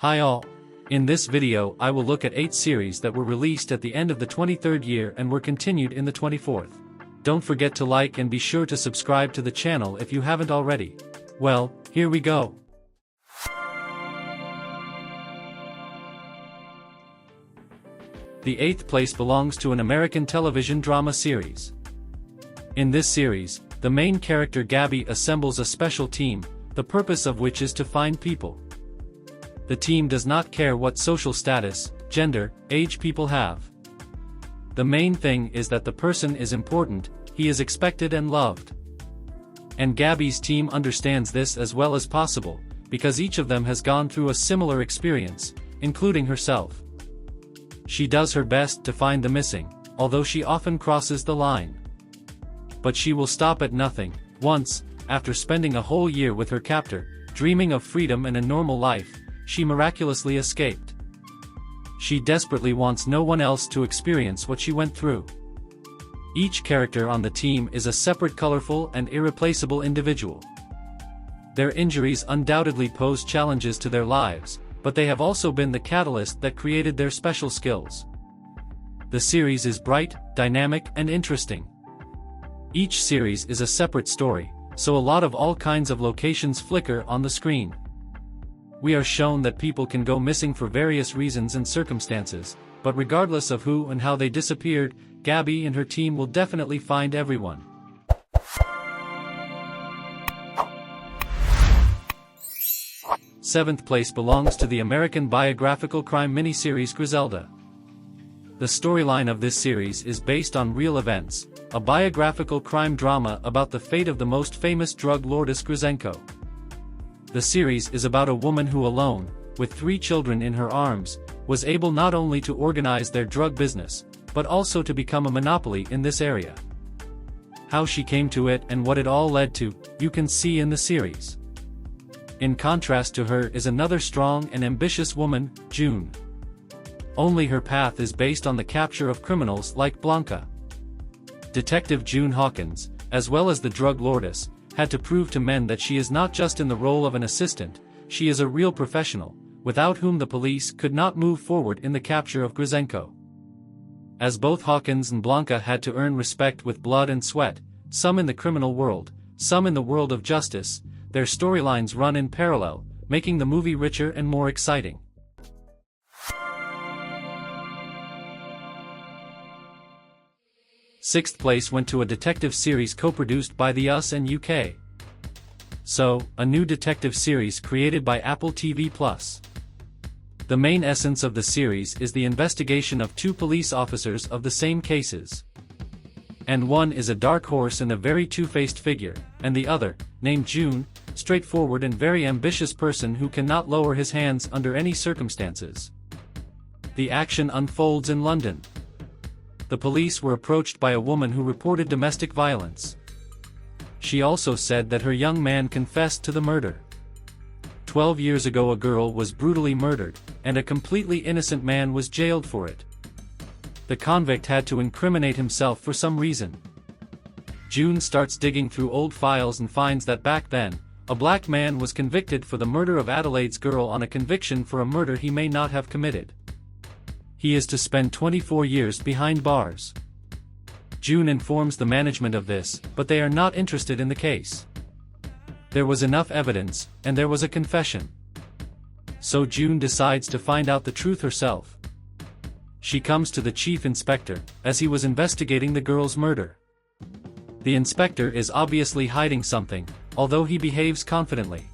Hi all. In this video I will look at 8 series that were released at the end of the 23rd year and were continued in the 24th. Don't forget to like and be sure to subscribe to the channel if you haven't already. Well, here we go. The 8th place belongs to an American television drama series. In this series, the main character Gabby assembles a special team, the purpose of which is to find people. The team does not care what social status, gender, age people have. The main thing is that the person is important, he is expected and loved. And Gabby's team understands this as well as possible, because each of them has gone through a similar experience, including herself. She does her best to find the missing, although she often crosses the line. But she will stop at nothing. Once, after spending a whole year with her captor, dreaming of freedom and a normal life, she miraculously escaped. She desperately wants no one else to experience what she went through. Each character on the team is a separate, colorful, and irreplaceable individual. Their injuries undoubtedly pose challenges to their lives, but they have also been the catalyst that created their special skills. The series is bright, dynamic, and interesting. Each series is a separate story, so a lot of all kinds of locations flicker on the screen. We are shown that people can go missing for various reasons and circumstances, but regardless of who and how they disappeared, Gabby and her team will definitely find everyone. Seventh place belongs to the American biographical crime miniseries Griselda. The storyline of this series is based on real events, a biographical crime drama about the fate of the most famous drug lordess Griselda. The series is about a woman who alone, with 3 children in her arms, was able not only to organize their drug business, but also to become a monopoly in this area. How she came to it and what it all led to, you can see in the series. In contrast to her is another strong and ambitious woman, June. Only her path is based on the capture of criminals like Blanca. Detective June Hawkins, as well as the drug lordess, had to prove to men that she is not just in the role of an assistant, she is a real professional, without whom the police could not move forward in the capture of Griselda. As both Hawkins and Blanca had to earn respect with blood and sweat, some in the criminal world, some in the world of justice, their storylines run in parallel, making the movie richer and more exciting. Sixth place went to a detective series co-produced by the US and UK. So, a new detective series created by Apple TV+. The main essence of the series is the investigation of 2 police officers of the same cases. And one is a dark horse and a very two-faced figure, and the other, named June, straightforward and very ambitious person who cannot lower his hands under any circumstances. The action unfolds in London. The police were approached by a woman who reported domestic violence. She also said that her young man confessed to the murder. 12 years ago a girl was brutally murdered, and a completely innocent man was jailed for it. The convict had to incriminate himself for some reason. June starts digging through old files and finds that back then, a black man was convicted for the murder of Adelaide's girl on a conviction for a murder he may not have committed. He is to spend 24 years behind bars. June informs the management of this, but they are not interested in the case. There was enough evidence, and there was a confession. So June decides to find out the truth herself. She comes to the chief inspector, as he was investigating the girl's murder. The inspector is obviously hiding something, although he behaves confidently.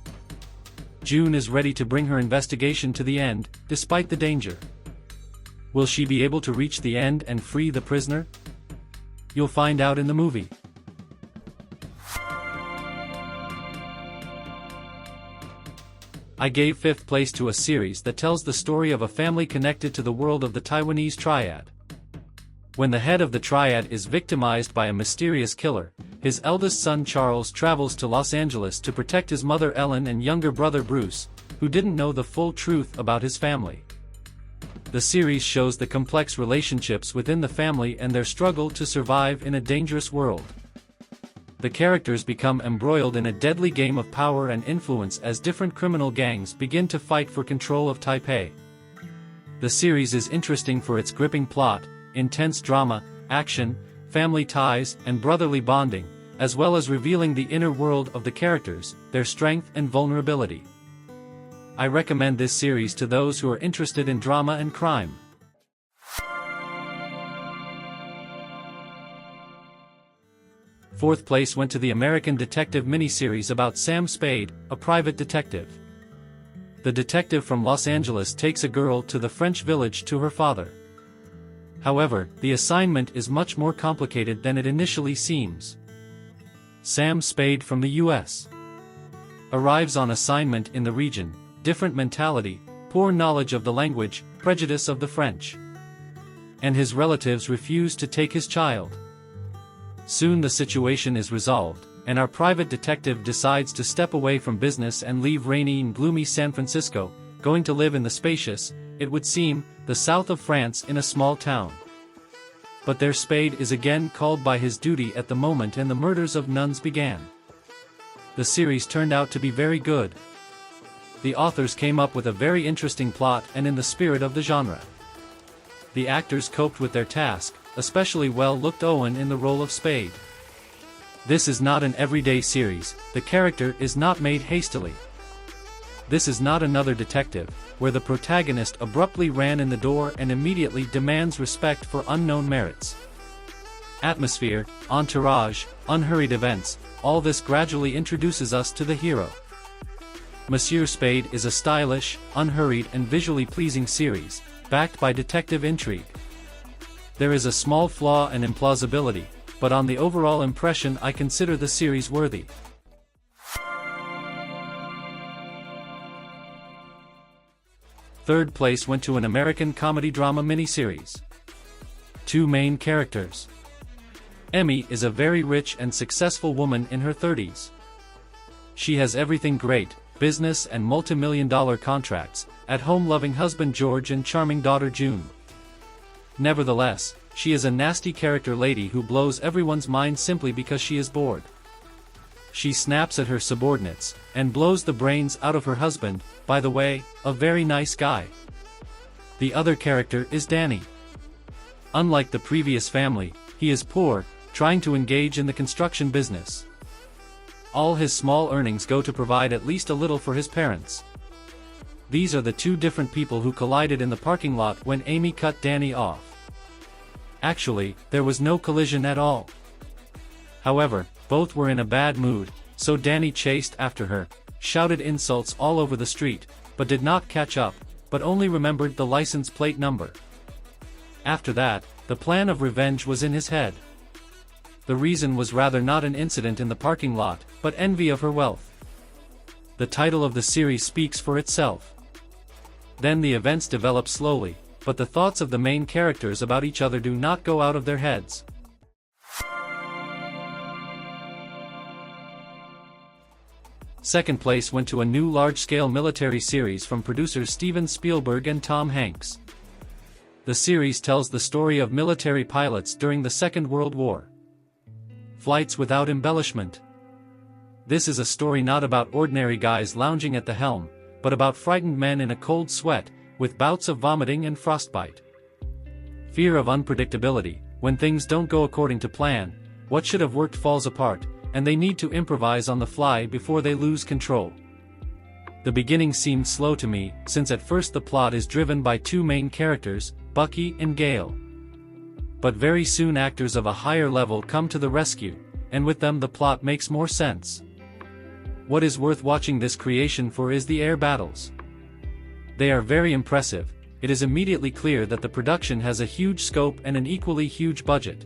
June is ready to bring her investigation to the end, despite the danger. Will she be able to reach the end and free the prisoner? You'll find out in the movie. I gave 5th place to a series that tells the story of a family connected to the world of the Taiwanese triad. When the head of the triad is victimized by a mysterious killer, his eldest son Charles travels to Los Angeles to protect his mother Ellen and younger brother Bruce, who didn't know the full truth about his family. The series shows the complex relationships within the family and their struggle to survive in a dangerous world. the characters become embroiled in a deadly game of power and influence as different criminal gangs begin to fight for control of Taipei. The series is interesting for its gripping plot, intense drama, action, family ties, and brotherly bonding, as well as revealing the inner world of the characters, their strength and vulnerability. I recommend this series to those who are interested in drama and crime. Fourth place went to the American detective miniseries about Sam Spade, a private detective. The detective from Los Angeles takes a girl to the French village to her father. However, the assignment is much more complicated than it initially seems. Sam Spade from the US arrives on assignment in the region, different mentality, poor knowledge of the language, prejudice of the French. And his relatives refuse to take his child. Soon the situation is resolved, and our private detective decides to step away from business and leave rainy and gloomy San Francisco, going to live in the spacious, it would seem, the south of France in a small town. But their Spade is again called by his duty at the moment and the murders of nuns began. The series turned out to be very good. The authors came up with a very interesting plot and in the spirit of the genre. The actors coped with their task, especially well-looked Owen in the role of Spade. This is not an everyday series, the character is not made hastily. This is not another detective, where the protagonist abruptly ran in the door and immediately demands respect for unknown merits. Atmosphere, entourage, unhurried events, all this gradually introduces us to the hero. Monsieur Spade is a stylish, unhurried and visually pleasing series, backed by detective intrigue. There is a small flaw and implausibility, but on the overall impression I consider the series worthy. Third place went to an American comedy drama miniseries. Two main characters. Emmy is a very rich and successful woman in her 30s. She has everything great, business and multi-million-dollar contracts, at-home loving husband George and charming daughter June. Nevertheless, she is a nasty character lady who blows everyone's mind simply because she is bored. She snaps at her subordinates, and blows the brains out of her husband, by the way, a very nice guy. The other character is Danny. Unlike the previous family, he is poor, trying to engage in the construction business. All his small earnings go to provide at least a little for his parents. These are the two different people who collided in the parking lot when Amy cut Danny off. Actually, there was no collision at all. However, both were in a bad mood, so Danny chased after her, shouted insults all over the street, but did not catch up, but only remembered the license plate number. After that, the plan of revenge was in his head. The reason was rather not an incident in the parking lot, but envy of her wealth. The title of the series speaks for itself. Then the events develop slowly, but the thoughts of the main characters about each other do not go out of their heads. Second place went to a new large-scale military series from producers Steven Spielberg and Tom Hanks. The series tells the story of military pilots during the Second World War. Flights without embellishment. This is a story not about ordinary guys lounging at the helm, but about frightened men in a cold sweat, with bouts of vomiting and frostbite. Fear of unpredictability, when things don't go according to plan, what should have worked falls apart, and they need to improvise on the fly before they lose control. The beginning seemed slow to me, since at first the plot is driven by two main characters, Bucky and Gale. But very soon actors of a higher level come to the rescue, and with them the plot makes more sense. What is worth watching this creation for is the air battles. They are very impressive. It is immediately clear that the production has a huge scope and an equally huge budget.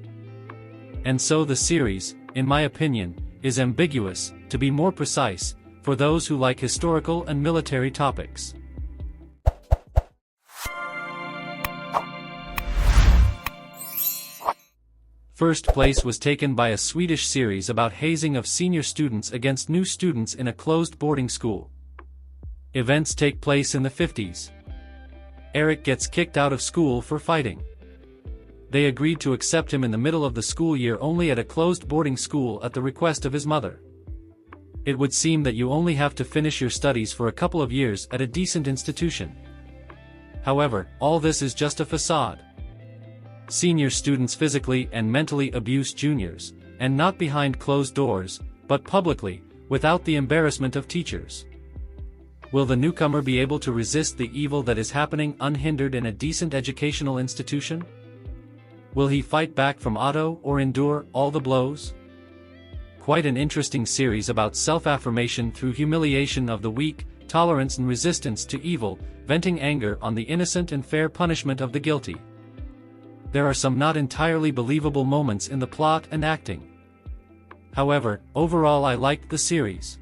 And so the series, in my opinion, is ambiguous, to be more precise, for those who like historical and military topics. First place was taken by a Swedish series about hazing of senior students against new students in a closed boarding school. Events take place in the 50s. Eric gets kicked out of school for fighting. they agreed to accept him in the middle of the school year only at a closed boarding school at the request of his mother. It would seem that you only have to finish your studies for a couple of years at a decent institution. However, all this is just a facade. Senior students physically and mentally abuse juniors, and not behind closed doors, but publicly, without the embarrassment of teachers. Will the newcomer be able to resist the evil that is happening unhindered in a decent educational institution? Will he fight back from Otto or endure all the blows? Quite an interesting series about self-affirmation through humiliation of the weak, tolerance and resistance to evil, venting anger on the innocent and fair punishment of the guilty. There are some not entirely believable moments in the plot and acting. However, overall I liked the series.